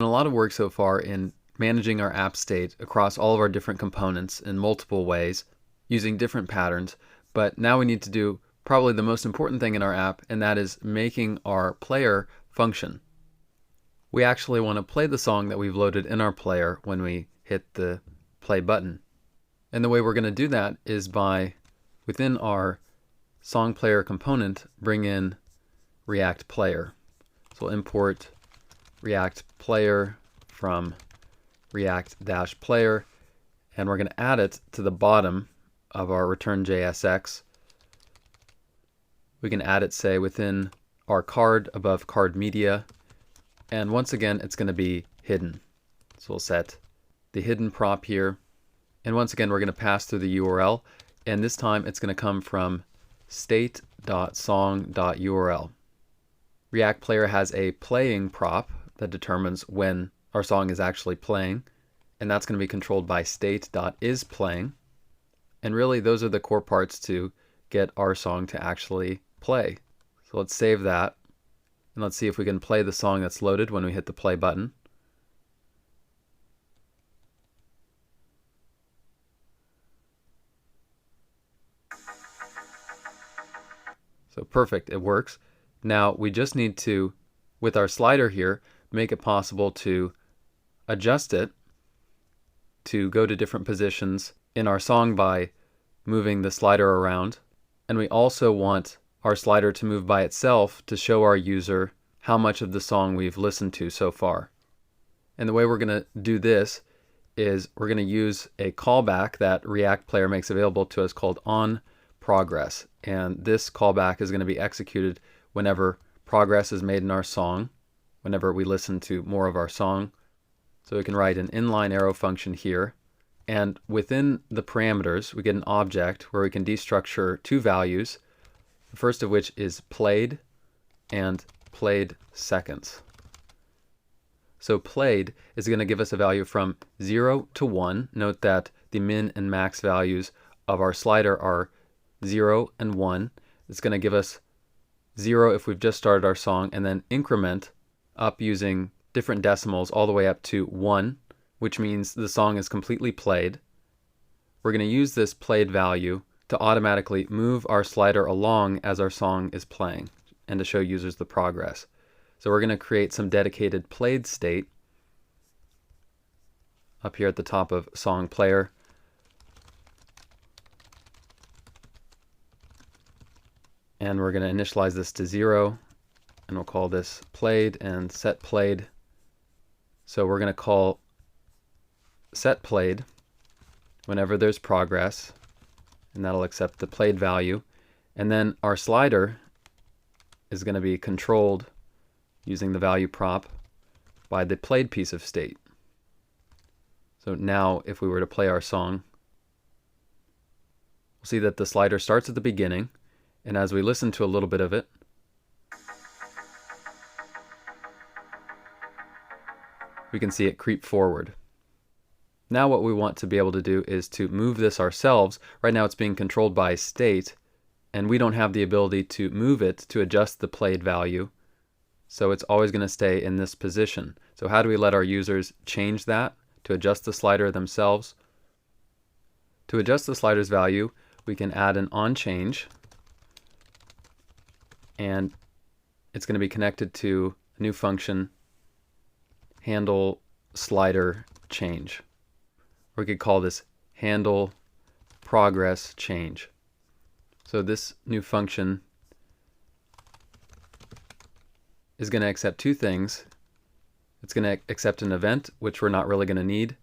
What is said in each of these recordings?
A lot of work so far in managing our app state across all of our different components in multiple ways using different patterns, but now we need to do probably the most important thing in our app, and that is making our player function. We actually want to play the song that we've loaded in our player when we hit the play button. And the way we're going to do that is by, within our song player component, bring in React Player. So we'll import React Player from React-Player, and we're going to add it to the bottom of our return.jsx. We can add it, say, within our card above card media, and once again it's going to be hidden. So we'll set the hidden prop here, and once again we're going to pass through the URL, and this time it's going to come from state.song.url. React Player has a playing prop that determines when our song is actually playing, and that's going to be controlled by state.isPlaying. And really those are the core parts to get our song to actually play. So let's save that, and let's see if we can play the song that's loaded when we hit the play button. So perfect, it works. Now we just need to, with our slider here, make it possible to adjust it to go to different positions in our song by moving the slider around. And we also want our slider to move by itself to show our user how much of the song we've listened to so far. And the way we're going to do this is we're going to use a callback that React Player makes available to us called onProgress. And this callback is going to be executed whenever progress is made in our song, whenever we listen to more of our song. So we can write an inline arrow function here, and within the parameters we get an object where we can destructure two values, the first of which is played and played seconds. So played is going to give us a value from 0 to 1. Note that the min and max values of our slider are 0 and 1. It's going to give us 0 if we've just started our song, and then increment up using different decimals all the way up to 1, which means the song is completely played. We're going to use this played value to automatically move our slider along as our song is playing and to show users the progress. So we're going to create some dedicated played state up here at the top of song player. And we're going to initialize this to 0, and we'll call this played and set played. So we're going to call set played whenever there's progress, and that'll accept the played value. And then our slider is going to be controlled using the value prop by the played piece of state. So now if we were to play our song, we'll see that the slider starts at the beginning, and as we listen to a little bit of it, we can see it creep forward. Now what we want to be able to do is to move this ourselves. Right now it's being controlled by state, and we don't have the ability to move it to adjust the played value. So it's always going to stay in this position. So how do we let our users change that to adjust the slider themselves? To adjust the slider's value, we can add an onChange, and it's going to be connected to a new function, handle slider change. Or we could call this handle progress change. So this new function is going to accept two things. It's going to accept an event, which we're not really going to need,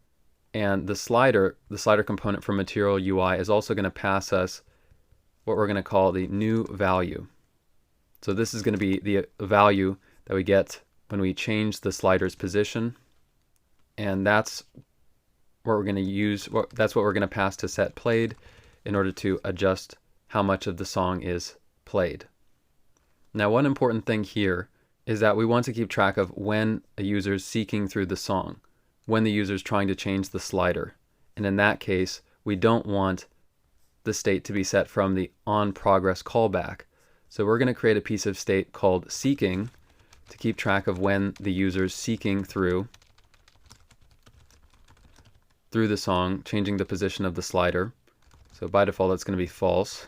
and the slider component from Material UI is also going to pass us what we're going to call the new value. So this is going to be the value that we get when we change the slider's position, and that's what we're going to use. That's what we're going to pass to set played in order to adjust how much of the song is played. Now, one important thing here is that we want to keep track of when a user is seeking through the song, when the user is trying to change the slider. And in that case, we don't want the state to be set from the onProgress callback. So we're going to create a piece of state called seeking to keep track of when the user is seeking through through the song, changing the position of the slider. So by default, it's going to be false.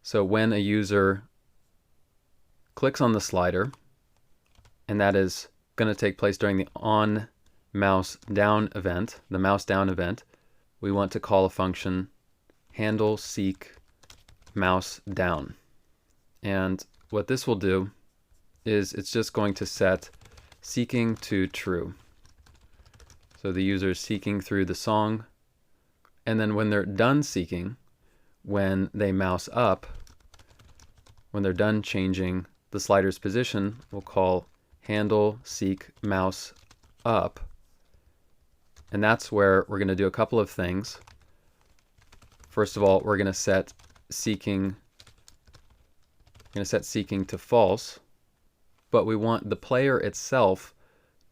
So when a user clicks on the slider, and that is going to take place during the on mouse down event, the mouse down event, we want to call a function handle seek mouse down. And what this will do is it's just going to set seeking to true. So the user is seeking through the song, and then when they're done seeking, when they mouse up, when they're done changing the slider's position, we'll call handle seek mouse up. And that's where we're going to do a couple of things. First of all, we're going to set seeking to false, but we want the player itself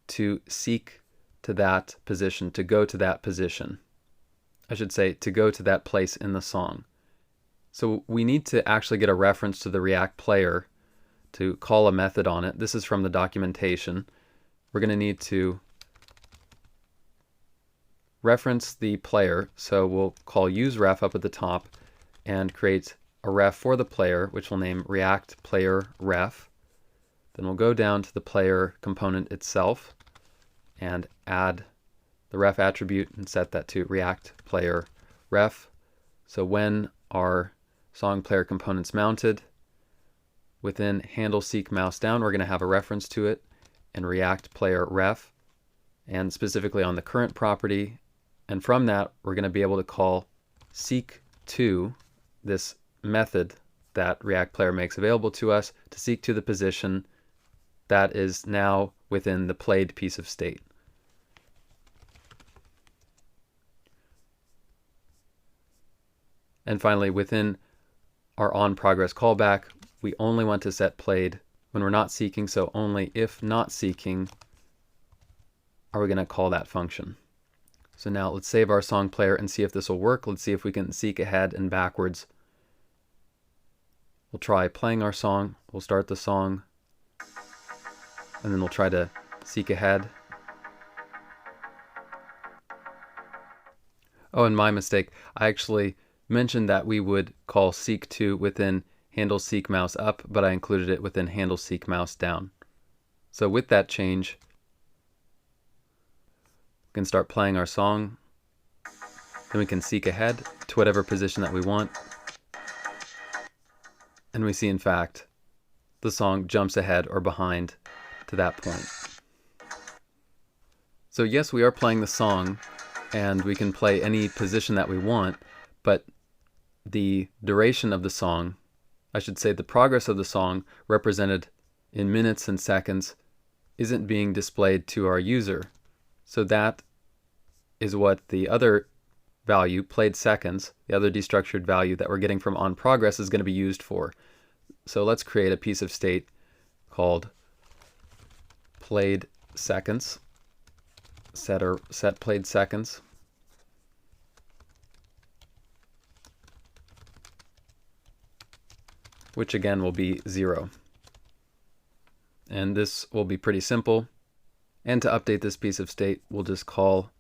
to seek to that position, to go to that position. I should say to go to that place in the song. So we need to actually get a reference to the React player to call a method on it. This is from the documentation. We're going to need to reference the player. So we'll call useRef up at the top and create a ref for the player, which we'll name React Player Ref. Then we'll go down to the player component itself and add the ref attribute and set that to React Player Ref. So when our song player component's mounted, within handle seek mouse down, we're going to have a reference to it in React Player Ref, and specifically on the current property. And from that, we're going to be able to call seek to, this method that React Player makes available to us, to seek to the position that is now within the played piece of state. And finally, within our onProgress callback, we only want to set played when we're not seeking, so only if not seeking are we going to call that function. So now let's save our song player and see if this will work. Let's see if we can seek ahead and backwards. We'll try playing our song. We'll start the song, and then we'll try to seek ahead. Oh, and my mistake. I actually mentioned that we would call seek to within handle seek mouse up, but I included it within handle seek mouse down. So with that change, we can start playing our song. Then we can seek ahead to whatever position that we want. And we see, in fact, the song jumps ahead or behind to that point. So yes, we are playing the song, and we can play any position that we want, but the duration of the song, I should say the progress of the song represented in minutes and seconds, isn't being displayed to our user. So that is what the other value, played seconds, the other destructured value that we're getting from onProgress is going to be used for. So let's create a piece of state called played seconds, set played seconds. Which again will be 0. And this will be pretty simple. And to update this piece of state, we'll just call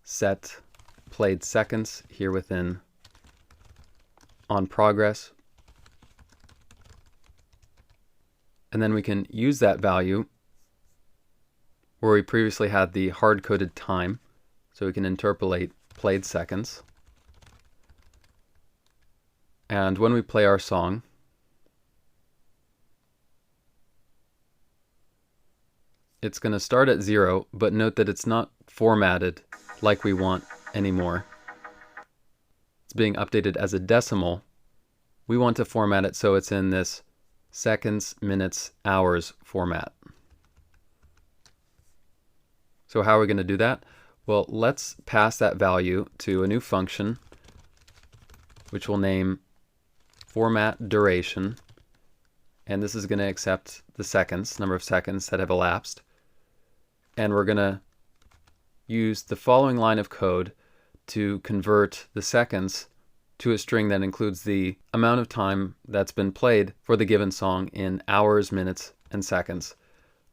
set played seconds here within onProgress. And then we can use that value where we previously had the hard-coded time, so we can interpolate played seconds. And when we play our song, it's going to start at 0, but note that it's not formatted like we want anymore. It's being updated as a decimal. We want to format it so it's in this seconds, minutes, hours format. So how are we going to do that? Well, let's pass that value to a new function, which we'll name format duration, and this is going to accept the seconds, number of seconds that have elapsed, and we're going to use the following line of code to convert the seconds to a string that includes the amount of time that's been played for the given song in hours, minutes, and seconds.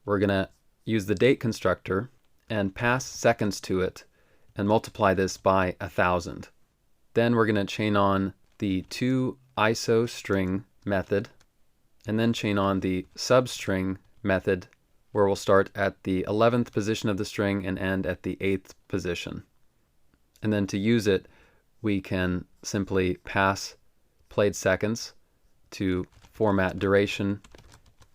We're going to use the date constructor and pass seconds to it and multiply this by 1,000. Then we're going to chain on the toIsoString method and then chain on the substring method, where we'll start at the 11th position of the string and end at the 8th position. And then to use it, we can simply pass played seconds to format duration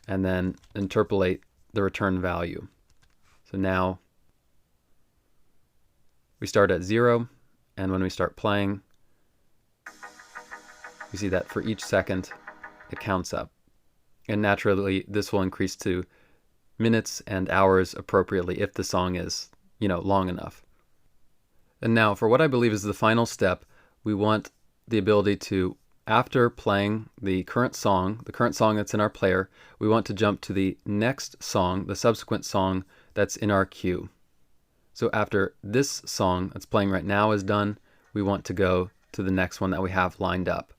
and then interpolate the return value. So now we start at 0, and when we start playing, we see that for each second it counts up. And naturally this will increase to minutes and hours appropriately if the song is, long enough. And now for what I believe is the final step, we want the ability to, after playing the current song that's in our player, we want to jump to the next song, the subsequent song that's in our queue. So after this song that's playing right now is done, we want to go to the next one that we have lined up.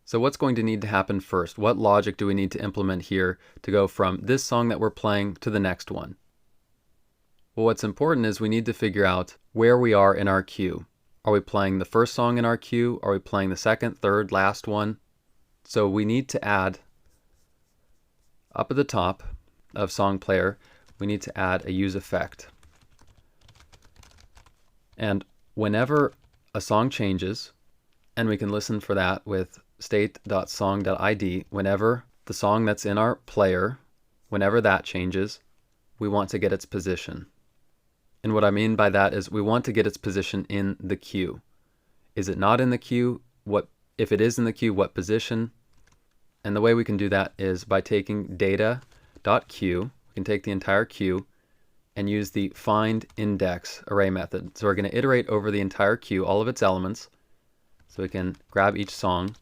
So what's going to need to happen first? What logic do we need to implement here to go from this song that we're playing to the next one? Well, what's important is we need to figure out where we are in our queue. Are we playing the first song in our queue? Are we playing the second, third, last one? So we need to add, up at the top of Song Player, we need to add a use effect. And whenever a song changes, and we can listen for that with state.song.id, whenever the song that's in our player, whenever that changes, we want to get its position. And what I mean by that is we want to get its position in the queue. Is it not in the queue? If it is in the queue, what position? And the way we can do that is by taking data.queue. We can take the entire queue and use the findIndex array method. So we're going to iterate over the entire queue, all of its elements. So we can grab each song,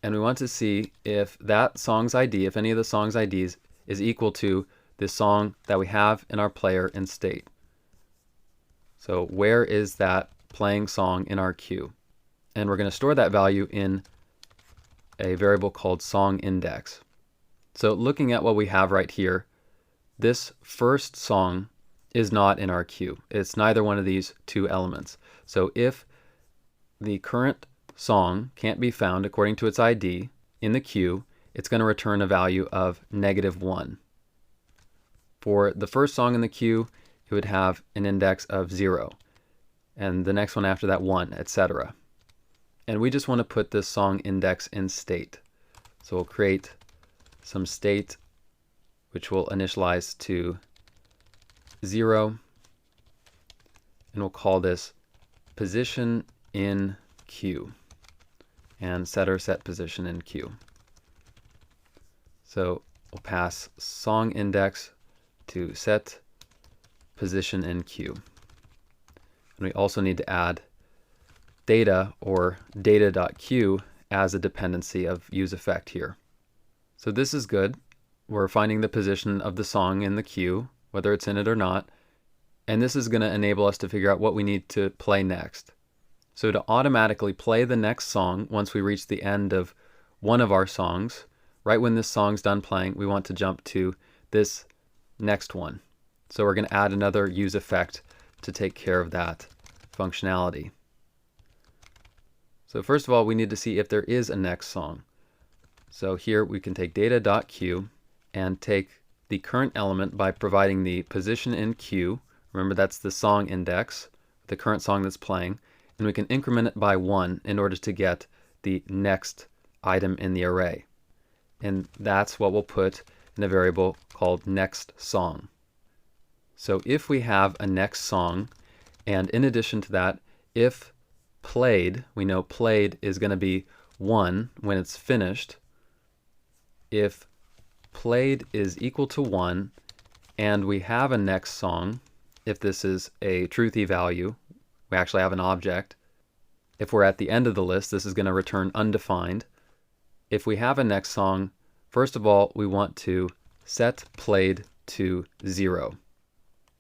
and we want to see if that song's ID, if any of the song's IDs, is equal to the song that we have in our player in state. So where is that playing song in our queue? And we're going to store that value in a variable called songIndex. So looking at what we have right here, this first song is not in our queue. It's neither one of these two elements. So if the current song can't be found according to its ID in the queue, it's going to return a value of -1. For the first song in the queue, it would have an index of 0, and the next one after that 1, etc. And we just want to put this song index in state. So we'll create some state which will initialize to 0, and we'll call this position in queue, and setter set position in queue. So we'll pass song index to set position in queue. And we also need to add data or data.queue as a dependency of use effect here. So this is good. We're finding the position of the song in the queue, whether it's in it or not, and this is going to enable us to figure out what we need to play next. So to automatically play the next song once we reach the end of one of our songs, right when this song's done playing, we want to jump to this next one. So we're going to add another use effect to take care of that functionality. So first of all, we need to see if there is a next song. So here we can take data.queue and take the current element by providing the position in queue. Remember, that's the song index, the current song that's playing, and we can increment it by 1 in order to get the next item in the array. And that's what we'll put in a variable called next song. So if we have a next song, and in addition to that, if played, we know played is going to be 1 when it's finished. If played is equal to 1 and we have a next song, if this is a truthy value, we actually have an object. If we're at the end of the list, this is going to return undefined. If we have a next song, first of all, we want to set played to 0.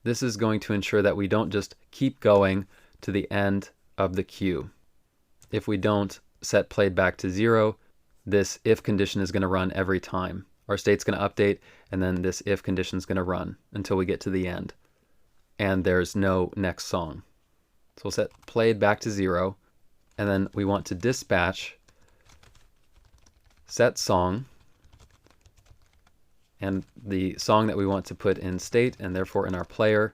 This is going to ensure that we don't just keep going to the end of the queue. If we don't set played back to 0, this if condition is going to run every time, our state's going to update, and then this if condition is going to run until we get to the end. And there's no next song. So we'll set played back to 0, and then we want to dispatch set song, and the song that we want to put in state and therefore in our player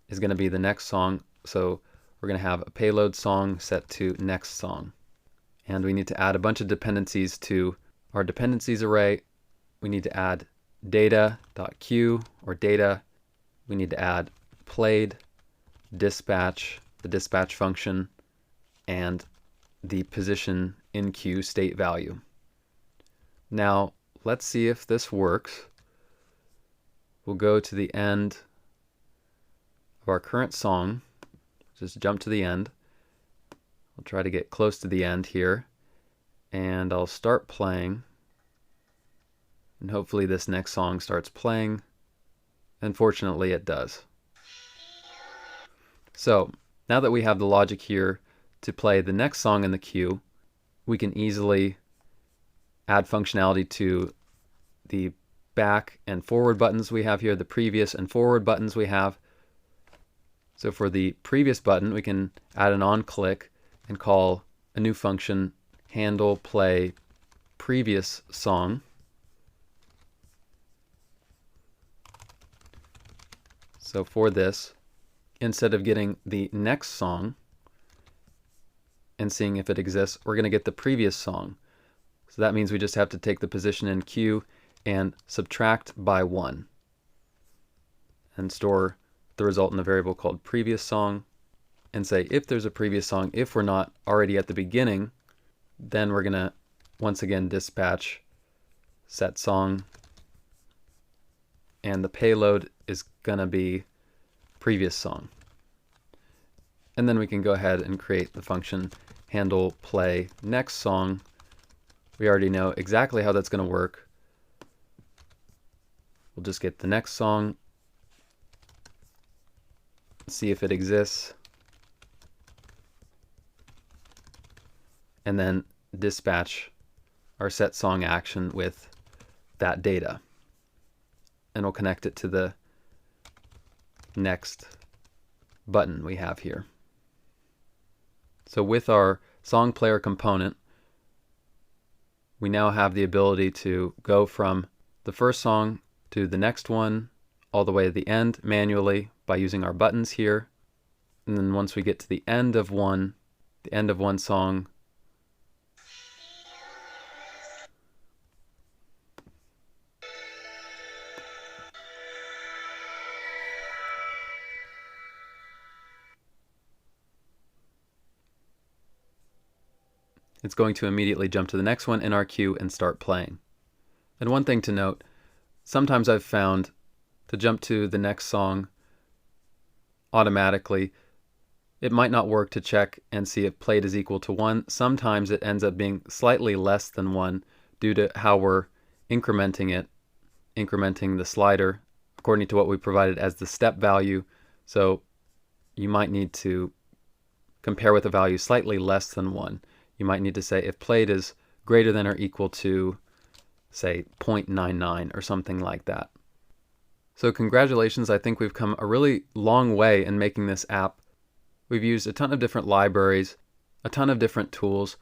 is going to be the next song. So we're going to have a payload song set to next song. And we need to add a bunch of dependencies to our dependencies array. We need to add data.queue or data. We need to add played, dispatch, the dispatch function, and the position in queue state value. Now let's see if this works. We'll go to the end of our current song. Just jump to the end. I'll try to get close to the end here, and I'll start playing, and hopefully this next song starts playing. Unfortunately, it does. So now that we have the logic here to play the next song in the queue, we can easily add functionality to the back and forward buttons we have here, the previous and forward buttons we have. So for the previous button, we can add an on click and call a new function, handle play previous song. So for this, instead of getting the next song and seeing if it exists, we're going to get the previous song. So that means we just have to take the position in queue and subtract by 1 and store the result in a variable called previous song, and say if there's a previous song, if we're not already at the beginning, then we're going to once again dispatch set song, and the payload is going to be previous song. And then we can go ahead and create the function handle play next song. We already know exactly how that's going to work. We'll just get the next song, see if it exists, and then dispatch our set song action with that data. And we'll connect it to the next button we have here. So with our song player component, we now have the ability to go from the first song to the next one all the way to the end manually by using our buttons here. And then once we get to the end of one song, it's going to immediately jump to the next one in our queue and start playing. And one thing to note, sometimes I've found to jump to the next song automatically, it might not work to check and see if played is equal to 1. Sometimes it ends up being slightly less than 1 due to how we're incrementing it, incrementing the slider according to what we provided as the step value. So you might need to compare with a value slightly less than 1. You might need to say if played is greater than or equal to, say, 0.99 or something like that. So congratulations, I think we've come a really long way in making this app. We've used a ton of different libraries, a ton of different tools,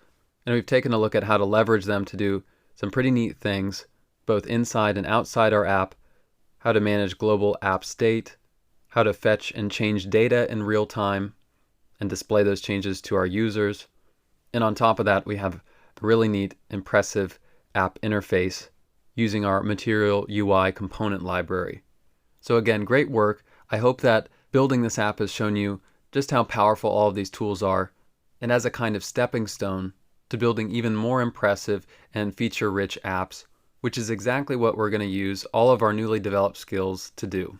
and we've taken a look at how to leverage them to do some pretty neat things, both inside and outside our app, how to manage global app state, how to fetch and change data in real time, and display those changes to our users. And on top of that, we have a really neat, impressive app interface using our Material UI component library. So again, great work. I hope that building this app has shown you just how powerful all of these tools are, and as a kind of stepping stone to building even more impressive and feature-rich apps, which is exactly what we're going to use all of our newly developed skills to do.